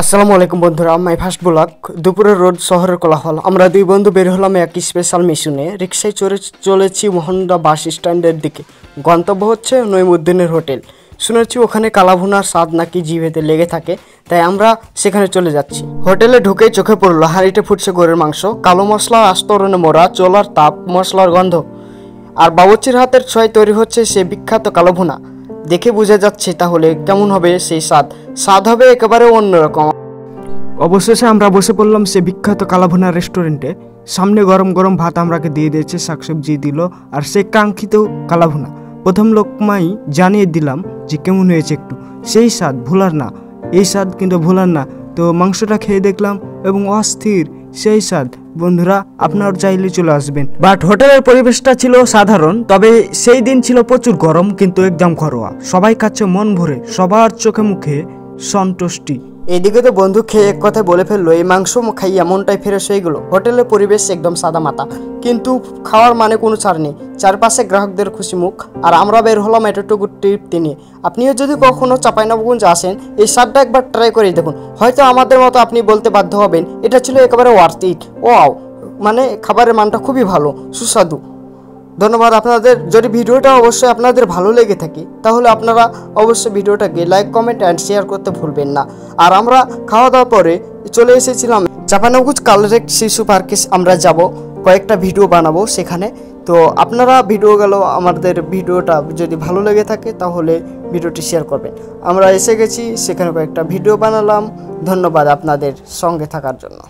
আসসালামু আলাইকুম বন্ধুরা, মাই ফার্স্ট ব্লগ। দুপুরের রোড শহরের কোলাহল। আমরা দুই বন্ধু বের হলাম এক স্পেশাল মিশনে। রিক্সায় চলেছি মোহনদা বাস স্ট্যান্ডের দিকে। গন্তব্য হচ্ছে নইমুদ্দিনের হোটেল। শুনেছি ওখানে কালাভুনার স্বাদ নাকি জিভেতে লেগে থাকে, তাই আমরা সেখানে চলে যাচ্ছি। হোটেলে ঢুকেই চোখে পড়লো হাঁড়িতে ফুটছে গরুর মাংস, কালো মশলার আস্তরণে মোড়া, চোলার তাপ, মশলার গন্ধ, আর বাবুর্চির হাতের ছোঁয়ায় তৈরি হচ্ছে সে বিখ্যাত কালোভুনা। দেখে বোঝা যাচ্ছে তাহলে কেমন হবে সেই স্বাদ হবে একেবারে অন্যরকম। অবশেষে আমরা বসে পড়লাম সে বিখ্যাত কালাভুনা রেস্টুরেন্টে। সামনে গরম গরম ভাত আমরাকে দিয়ে দিয়েছে, শাকসবজি দিল, আর সে কাঙ্ক্ষিত কালাভুনা। প্রথম লোকমাই জানিয়ে দিলাম যে কেমন হয়েছে একটু। সেই স্বাদ ভোলার না, এই স্বাদ কিন্তু ভোলার না। তো মাংসটা খেয়ে দেখলাম এবং অস্থির সেই স্বাদ। বন্ধুরা, আপনারা চাইলে চলে আসবেন। বাট হোটেলের পরিবেশটা ছিল সাধারণ, তবে সেই দিন ছিল প্রচুর গরম, কিন্তু একদম ঘরোয়া। সবাই খাচ্ছে মন ভরে, সবার চোখে মুখে সন্তুষ্টি। এদিকে তো বন্ধু খেয়ে এক কথায় বলে ফেললো এই মাংস খাই এমনটাই ফ্রেশ হয়ে গেলো। হোটেলের পরিবেশ একদম সাদা মাতা, কিন্তু খাওয়ার মানে কোনো ছাড় নেই। চারপাশে গ্রাহকদের খুশি মুখ, আর আমরা বের হলাম এতটুকু তৃপ্তি নিয়ে। আপনিও যদি কখনো চাঁপাইনবাবগঞ্জ আসেন, এই স্বাদটা একবার ট্রাই করে দেখুন। হয়তো আমাদের মতো আপনি বলতে বাধ্য হবেন এটা ছিল একেবারে ওয়ার্থ ইট। ওয়াও, মানে খাবারের মানটা খুবই ভালো, সুস্বাদু। ধন্যবাদ আপনাদের। যদি ভিডিওটা অবশ্যই আপনাদের ভালো লেগে থাকে, তাহলে আপনারা অবশ্যই ভিডিওটাকে লাইক, কমেন্ট অ্যান্ড শেয়ার করতে ভুলবেন না। আর আমরা খাওয়া দাওয়ার পরে চলে এসেছিলাম চাঁপাইনবাবগঞ্জ কালেক্ট শিশু পার্কে। আমরা যাব, কয়েকটা ভিডিও বানাবো সেখানে। তো আপনারা আমাদের ভিডিওটা যদি ভালো লেগে থাকে তাহলে ভিডিওটি শেয়ার করবেন। আমরা এসে গেছি, সেখানে কয়েকটা ভিডিও বানালাম। ধন্যবাদ আপনাদের সঙ্গে থাকার জন্য।